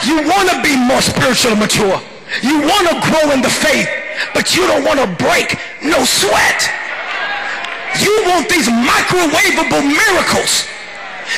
You want to be more spiritually mature. You want to grow in the faith, but you don't want to break no sweat. You want these microwavable miracles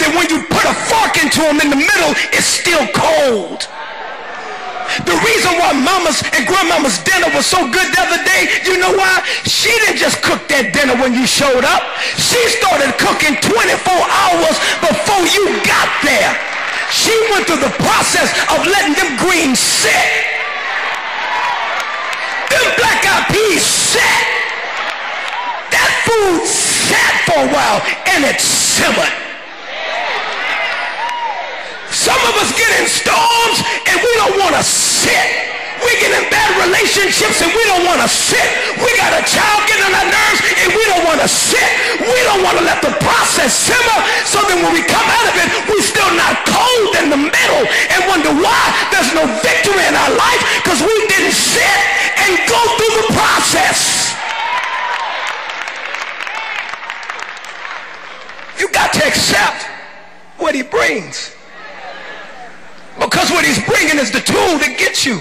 that when you put a fork into them in the middle, it's still cold. The reason why mama's and grandmama's dinner was so good the other day, you know why? She didn't just cook that dinner when you showed up. She started cooking 24 hours before you got there. She went through the process of letting them greens sit. Them black-eyed peas sat. That food sat for a while and it simmered. Some of us get in storms and we don't want to sit. We get in bad relationships and we don't want to sit. We got a child getting on our nerves and we don't want to sit. We don't want to let the process simmer so that when we come out of it, we're still not cold in the middle and wonder why there's no victory in our life, because we didn't sit and go through the process. You got to accept what he brings. Because what he's bringing is the tool that gets you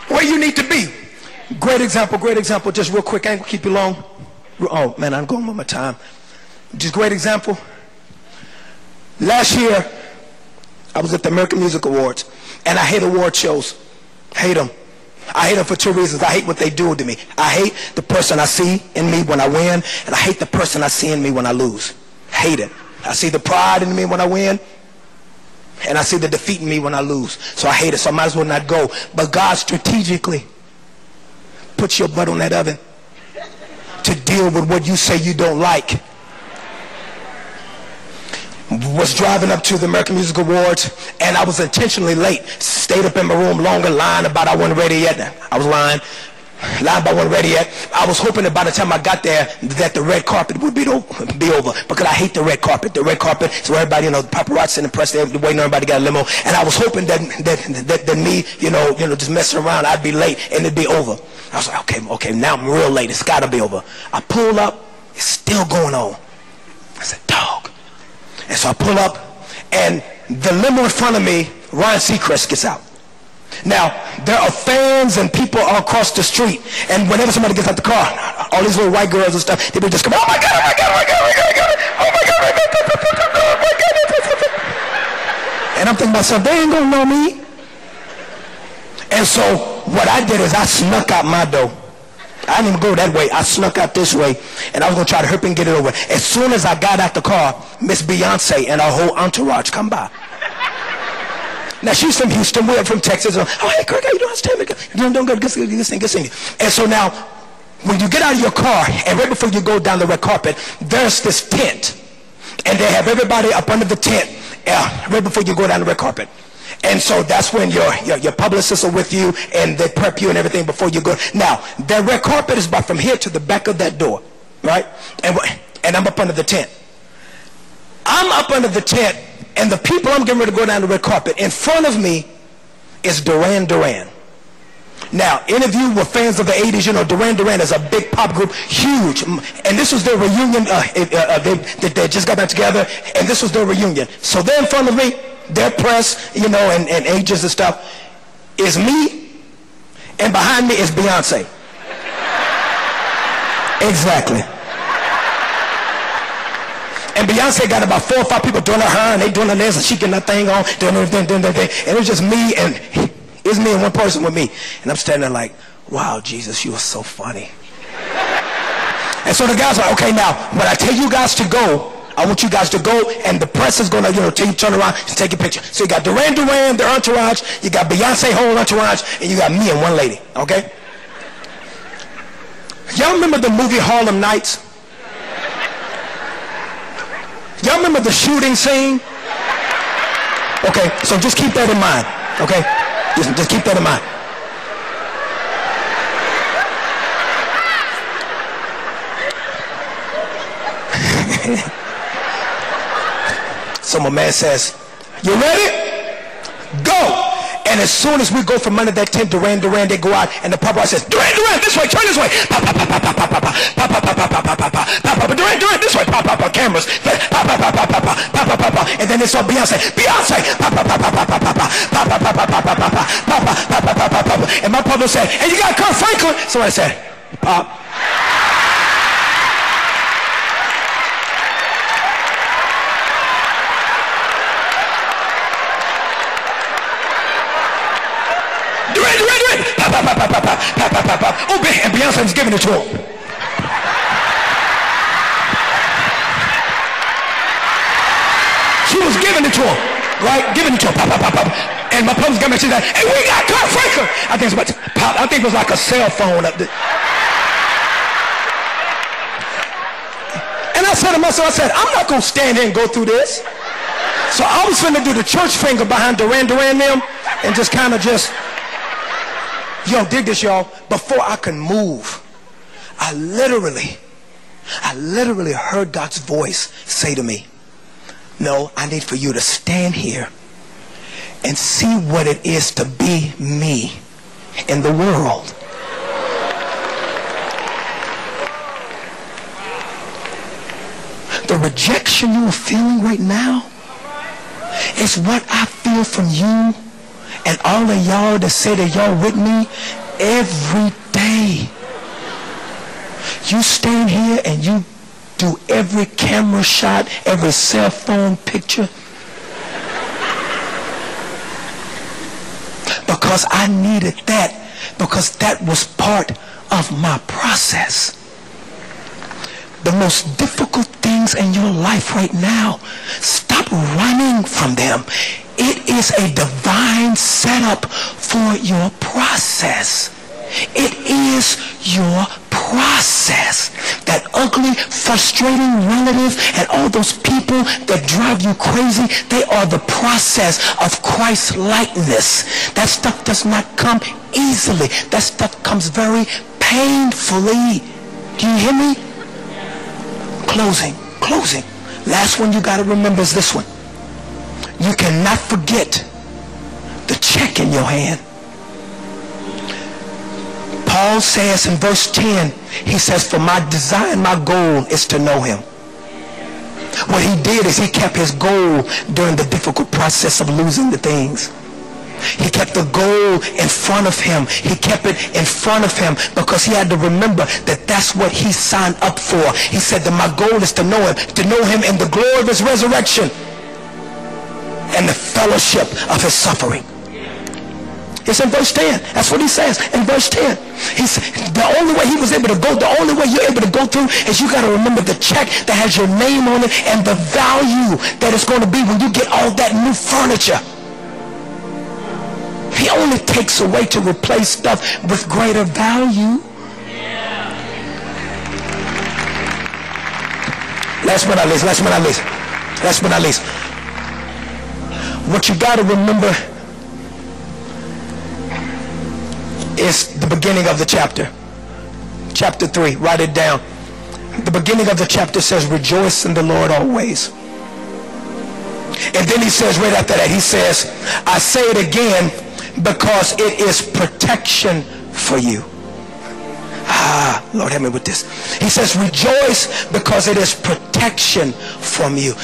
where you need to be. Great example, just real quick. I ain't gonna keep you long. Oh man, I'm going on my time. Just great example. Last year, I was at the American Music Awards, and I hate award shows. Hate them. I hate them for two reasons. I hate what they do to me. I hate the person I see in me when I win, and I hate the person I see in me when I lose. Hate it. I see the pride in me when I win, and I see the defeat in me when I lose. So I hate it, so I might as well not go. But God strategically puts your butt on that oven to deal with what you say you don't like. Was driving up to the American Music Awards, and I was intentionally late. Stayed up in my room longer, lying about I wasn't ready yet. I was lying about I wasn't ready yet. I was hoping that by the time I got there that the red carpet would be over, because I hate the red carpet. The red carpet is where everybody, the paparazzi and the press, they're waiting, everybody got a limo, and I was hoping that me, just messing around, I'd be late and it'd be over. I was like, okay, now I'm real late. It's got to be over. I pull up, it's still going on. I said, dog. And so I pull up, and the limo in front of me, Ryan Seacrest gets out. Now, there are fans and people all across the street, and whenever somebody gets out the car, all these little white girls and stuff, they would just come, oh my God, oh my God, oh my God, oh my God, oh my God, oh my God. And I'm thinking to myself, they ain't gonna know me. And so what I did is I snuck out my door. I didn't even go that way. I snuck out this way, and I was going to try to hurry and get it over. As soon as I got out the car, Miss Beyonce and her whole entourage come by. Now, she's from Houston. We're from Texas. Oh, hey, Kirk, how you doing? Doing good. Good singing. And so now, when you get out of your car, and right before you go down the red carpet, there's this tent. And they have everybody up under the tent right before you go down the red carpet. And so that's when your publicists are with you, and they prep you and everything before you go. Now, that red carpet is about from here to the back of that door, right? And I'm up under the tent. I'm up under the tent, and the people I'm getting ready to go down the red carpet, in front of me is Duran Duran. Now, any of you were fans of the 80s, Duran Duran is a big pop group, huge. And this was their reunion. They just got back together, and this was their reunion. So they're in front of me. Their press, and ages and stuff, is me, and behind me is Beyonce. Exactly. And Beyonce got about 4 or 5 people doing her hair, and they doing her nails, and she getting that thing on, doing everything, and it was just me, and it's me and one person with me. And I'm standing there like, wow, Jesus, you are so funny. And so the guys are like, okay, now, when I tell you guys to go, I want you guys to go, and the press is going to, turn around and take a picture. So you got Duran Duran, their entourage, you got Beyonce, whole entourage, and you got me and one lady, okay? Y'all remember the movie Harlem Nights? Y'all remember the shooting scene? Okay, so just keep that in mind, okay? Just keep that in mind. So my man says, you ready? Go! And as soon as we go from under that tent, Duran Duran, they go out, and the paparazzi says, Duran Duran, this way, turn this way. Duran Duran, this way. Cameras. And then they saw Beyonce. Beyonce. pop, pop, pop, pop, pop, pop, pop, pop, pop, pop, pop, pop, pop, pop. And my public said, "And you got Kirk Franklin?" Somebody said, "Pop." Ready. Pop, pop, pop, pop, pop, pop, pop, pop, pop. Oh, and Beyonce was giving it to him. She was giving it to him, right? Giving it to him, pop, pop, pop, pop. And my public got me, she said, "Hey, we got Kirk Franklin." I think it's about to pop. I think it was like a cell phone up there. And I said to myself, I'm not going to stand here and go through this. So I was finna do the church finger behind Duran them and just kind of just, yo, dig this, y'all. Before I could move, I literally heard God's voice say to me, "No, I need for you to stand here and see what it is to be me in the world." The rejection you are feeling right now is what I feel from you and all of y'all that say that y'all with me every day. You stand here and you do every camera shot, every cell phone picture, because I needed that, because that was part of my process. The most difficult things in your life right now, stop running from them. It is a divine setup for your process. It is your process. That ugly, frustrating relative and all those people that drive you crazy, they are the process of Christ likeness. That stuff does not come easily. That stuff comes very painfully. Do you hear me? Closing. Last one you got to remember is this one. You cannot forget the check in your hand. Paul says in verse 10, he says, "For my desire and my goal is to know him." What he did is he kept his goal during the difficult process of losing the things. He kept the goal in front of him. He kept it in front of him because he had to remember that that's what he signed up for. He said that my goal is to know him in the glory of his resurrection and the fellowship of his suffering. It's in verse 10. That's what he says in verse 10. He said the only way he was able to go, the only way you're able to go through is you got to remember the check that has your name on it and the value that it's going to be when you get all that new furniture. He only takes away to replace stuff with greater value. Last but not least. What you got to remember is the beginning of the chapter. Chapter 3, write it down. The beginning of the chapter says, "Rejoice in the Lord always." And then he says, right after that, he says, "I say it again, because it is protection for you." Lord, help me with this. He says, "Rejoice because it is protection from you."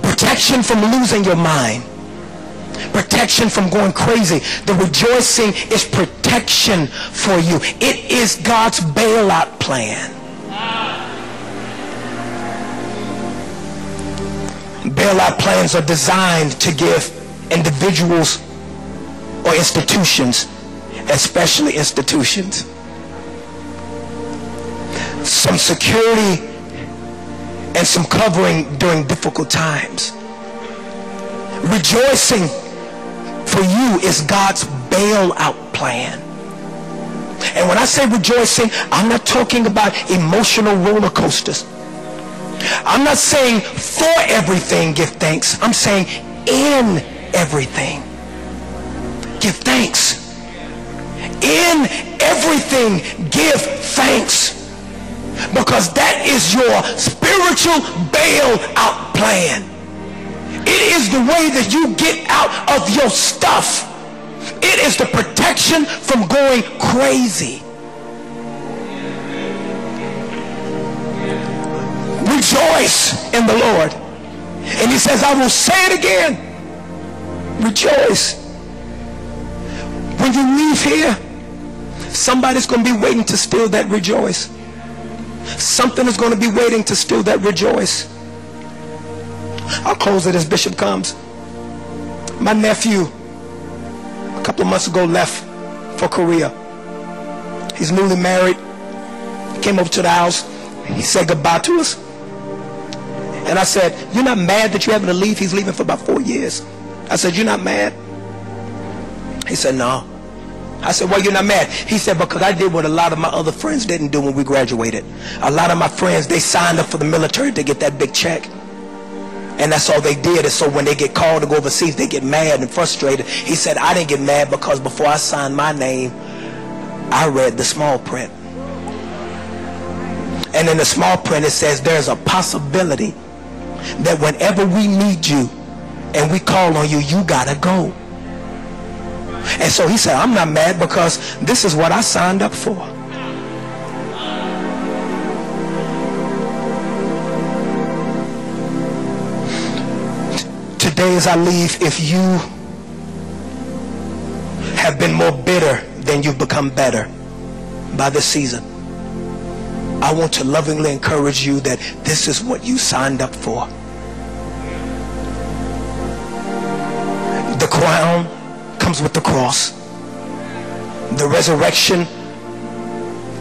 Protection from losing your mind. Protection from going crazy. The rejoicing is protection for you. It is God's bailout plan. Bailout plans are designed to give individuals or institutions, especially institutions, some security and some covering during difficult times. Rejoicing for you is God's bailout plan. And when I say rejoicing, I'm not talking about emotional roller coasters. I'm not saying for everything give thanks. I'm saying in everything give thanks. In everything give thanks, because that is your spiritual bailout plan. It is the way that you get out of your stuff. It is the protection from going crazy. Rejoice in the Lord. And he says, I will say it again. Rejoice. When you leave here, somebody's going to be waiting to steal that rejoice. Something is going to be waiting to steal that rejoice. I'll close it as Bishop comes. My nephew, a couple of months ago, left for Korea. He's newly married. He came over to the house. He said goodbye to us. And I said, you're not mad that you're having to leave? He's leaving for about 4 years. I said, you're not mad? He said, no. I said, well, you're not mad? He said, because I did what a lot of my other friends didn't do when we graduated. A lot of my friends, they signed up for the military to get that big check. And that's all they did. And so when they get called to go overseas, they get mad and frustrated. He said, I didn't get mad because before I signed my name, I read the small print. And in the small print, it says there's a possibility that whenever we need you and we call on you, you gotta go. And so he said, I'm not mad because this is what I signed up for. Today as I leave, if you have been more bitter than you've become better by this season, I want to lovingly encourage you that this is what you signed up for. The crown comes with the cross. The resurrection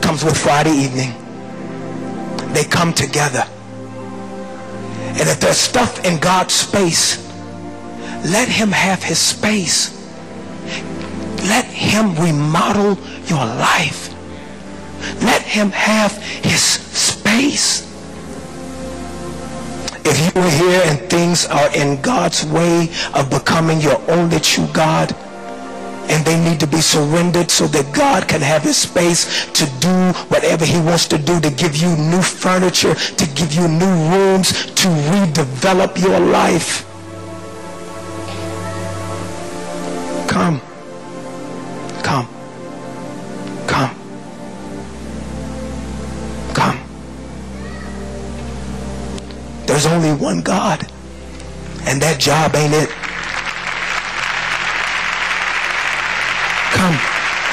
comes with Friday evening. They come together. And if there's stuff in God's space, let him have his space. Let him remodel your life. Let him have his space. If you are here and things are in God's way of becoming your only true God, and they need to be surrendered so that God can have his space to do whatever he wants to do, to give you new furniture, to give you new rooms, to redevelop your life. Come. Come. Come. Come. There's only one God, and that job ain't it. Come,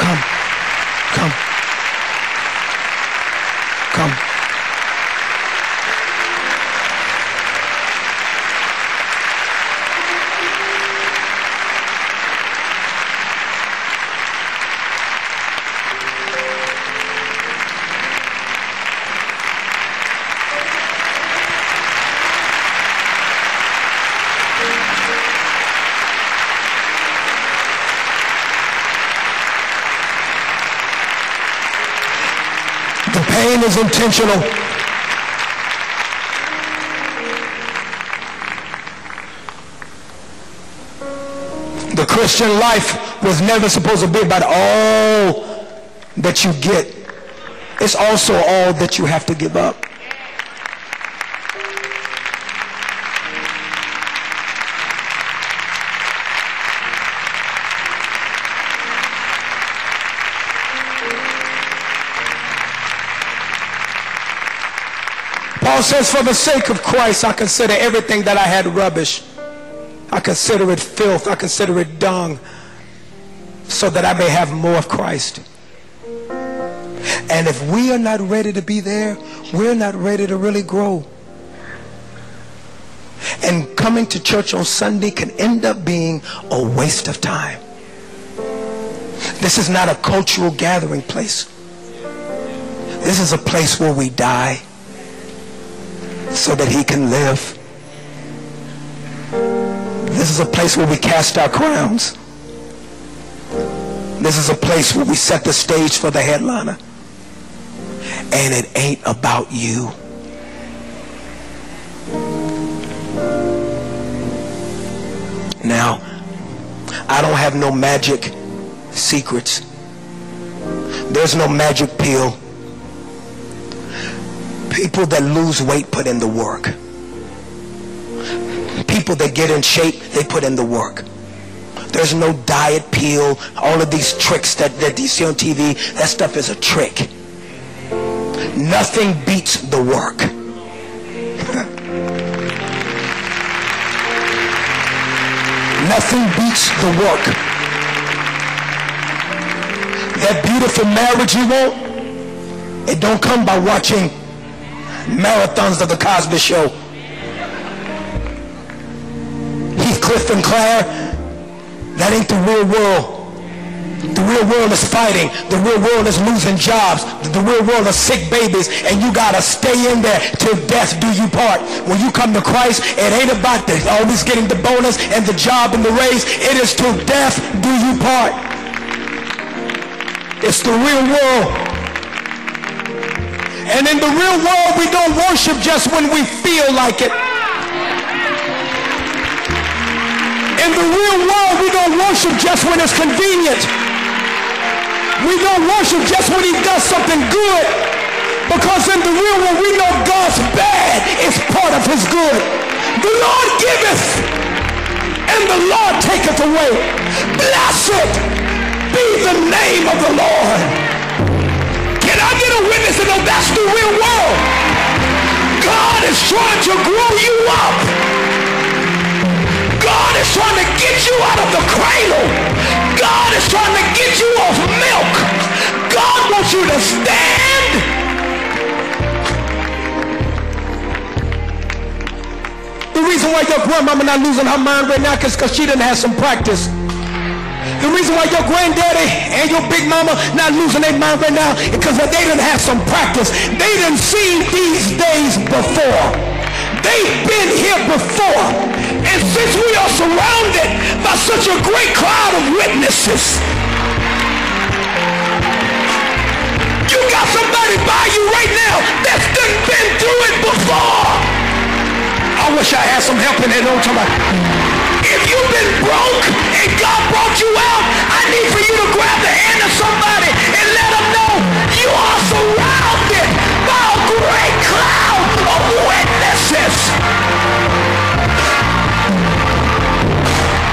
come, come, come. The pain is intentional. The Christian life was never supposed to be about all that you get. It's also all that you have to give up. Paul says, for the sake of Christ, I consider everything that I had rubbish. I consider it filth. I consider it dung, so that I may have more of Christ. And if we are not ready to be there, we're not ready to really grow. And coming to church on Sunday can end up being a waste of time. This is not a cultural gathering place. This is a place where we die so that he can live. This is a place where we cast our crowns. This is a place where we set the stage for the headliner. And it ain't about you. Now, I don't have no magic secrets. There's no magic pill. People that lose weight put in the work. People that get in shape, they put in the work. There's no diet pill. All of these tricks that you see on TV, that stuff is a trick. Nothing beats the work. Nothing beats the work. That beautiful marriage you want, it don't come by watching marathons of the Cosby Show. Heathcliff and Claire, that ain't the real world. The real world is fighting. The real world is losing jobs. The real world is sick babies, and you gotta stay in there till death do you part. When you come to Christ, it ain't about the always getting the bonus and the job and the raise. It is till death do you part. It's the real world. And in the real world, we don't worship just when we feel like it. In the real world, we don't worship just when it's convenient. We don't worship just when he does something good. Because in the real world, we know God's bad is part of his good. The Lord giveth, and the Lord taketh away. Blessed be the name of the Lord. Can I get a witness to know that's the real world? God is trying to grow you up. God is trying to get you out of the cradle. God is trying to get you off milk. God wants you to stand. The reason why your grandmama not losing her mind right now is because she didn't have some practice. The reason why your granddaddy and your big mama not losing their mind right now is because they didn't have some practice. They didn't see these days before. They've been here before. And since we are surrounded by such a great cloud of witnesses, you got somebody by you right now that's done been through it before. I wish I had some help in there. Don't talk about. If you've been broke and God brought you out, I need for you to grab the hand of somebody and let them know you are surrounded by a great cloud of witnesses.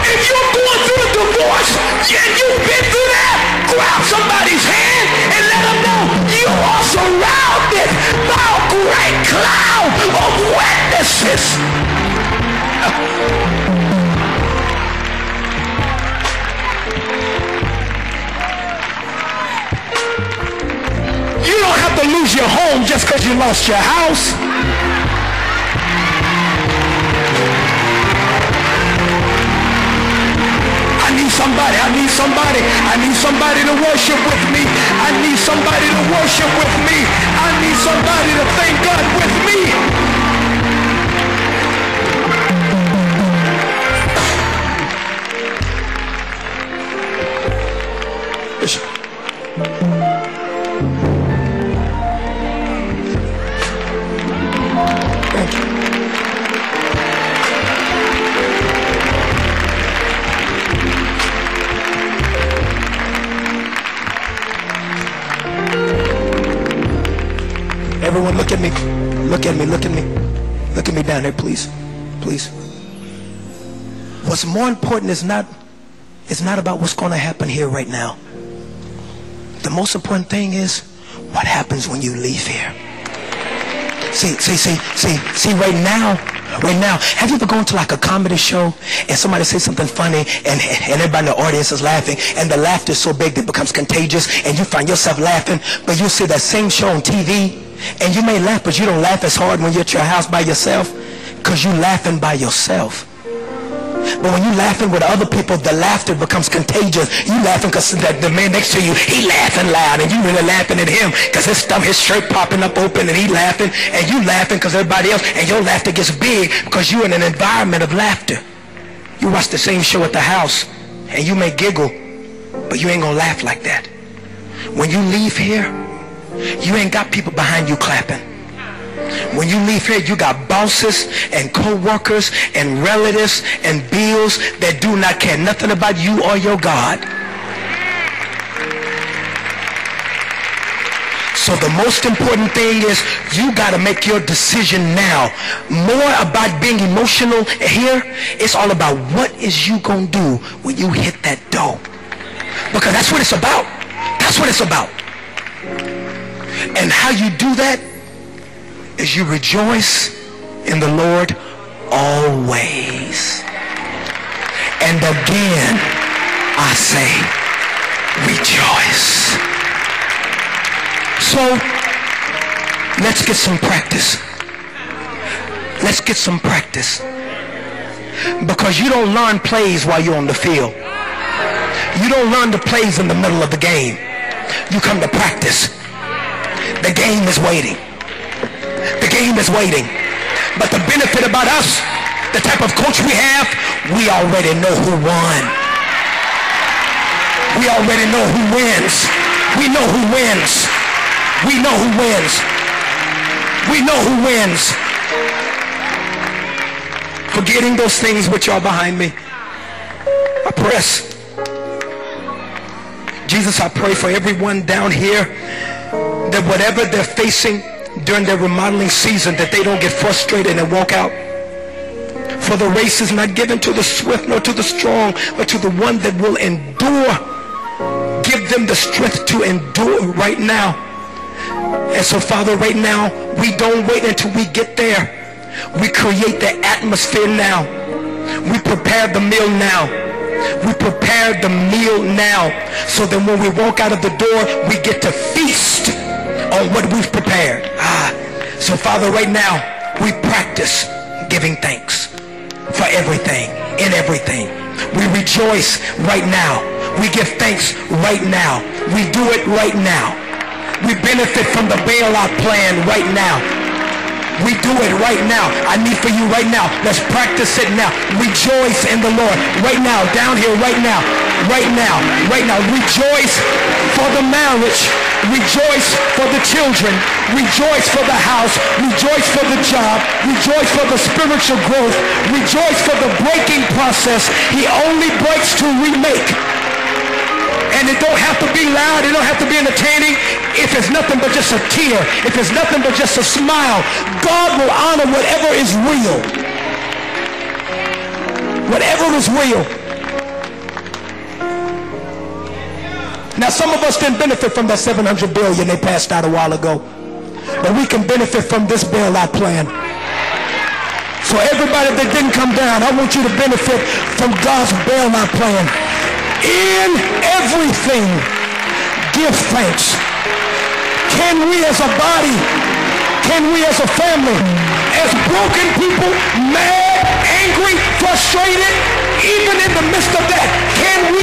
If you're going through a divorce and you've been through that, grab somebody's hand and let them know you are surrounded by a great cloud of witnesses. You don't have to lose your home just because you lost your house. I need somebody to worship with me. I need somebody to worship with me. I need somebody to thank God with me. Thank you. Everyone look at me. Look at me. Look at me. Look at me down there, please. Please. What's more important is not about what's going to happen here right now. The most important thing is what happens when you leave here. See, right now, have you ever gone to like a comedy show and somebody says something funny and everybody in the audience is laughing and the laughter is so big that it becomes contagious and you find yourself laughing, but you see that same show on TV and you may laugh, but you don't laugh as hard when you're at your house by yourself because you're laughing by yourself. But when you're laughing with other people, the laughter becomes contagious. You laughing because the man next to you, he laughing loud, and you really laughing at him because his shirt popping up open, and he laughing, and you laughing because everybody else, and your laughter gets big because you're in an environment of laughter. You watch the same show at the house, and you may giggle, but you ain't gonna laugh like that. When you leave here, you ain't got people behind you clapping. When you leave here, you got bosses and co-workers and relatives and bills that do not care nothing about you or your God. So the most important thing is you got to make your decision now. More about being emotional here, it's all about what is you going to do when you hit that door. Because that's what it's about. That's what it's about. And how you do that is you rejoice in the Lord always. And again, I say, rejoice. So, let's get some practice. Let's get some practice. Because you don't learn plays while you're on the field. You don't learn the plays in the middle of the game. You come to practice. The game is waiting. The game is waiting. But the benefit about us, the type of coach we have, we already know who won. We already know who wins. We know who wins. We know who wins. We know who wins. Forgetting those things which are behind me, I press. Jesus, I pray for everyone down here that whatever they're facing during their remodeling season, that they don't get frustrated and walk out. For the race is not given to the swift nor to the strong, but to the one that will endure. Give them the strength to endure right now. And so, Father, right now, we don't wait until we get there. We create the atmosphere now. We prepare the meal now. We prepare the meal now, so that when we walk out of the door, we get to feast on what we've prepared. So, Father, right now, we practice giving thanks for everything, in everything. We rejoice right now. We give thanks right now. We do it right now. We benefit from the bailout plan right now. We do it right now. I need for you right now. Let's practice it now. Rejoice in the Lord. Right now. Down here. Right now. Right now. Right now. Rejoice for the marriage. Rejoice for the children. Rejoice for the house. Rejoice for the job. Rejoice for the spiritual growth. Rejoice for the breaking process. He only breaks to remake. And it don't have to be loud. It don't have to be entertaining. If it's nothing but just a tear, if it's nothing but just a smile, God will honor whatever is real. Whatever is real. Now, some of us didn't benefit from that $700 billion they passed out a while ago. But we can benefit from this bailout plan. So everybody that didn't come down, I want you to benefit from God's bailout plan. In everything, give thanks. Can we as a body, can we as a family, as broken people, mad, angry, frustrated, even in the midst of that, can we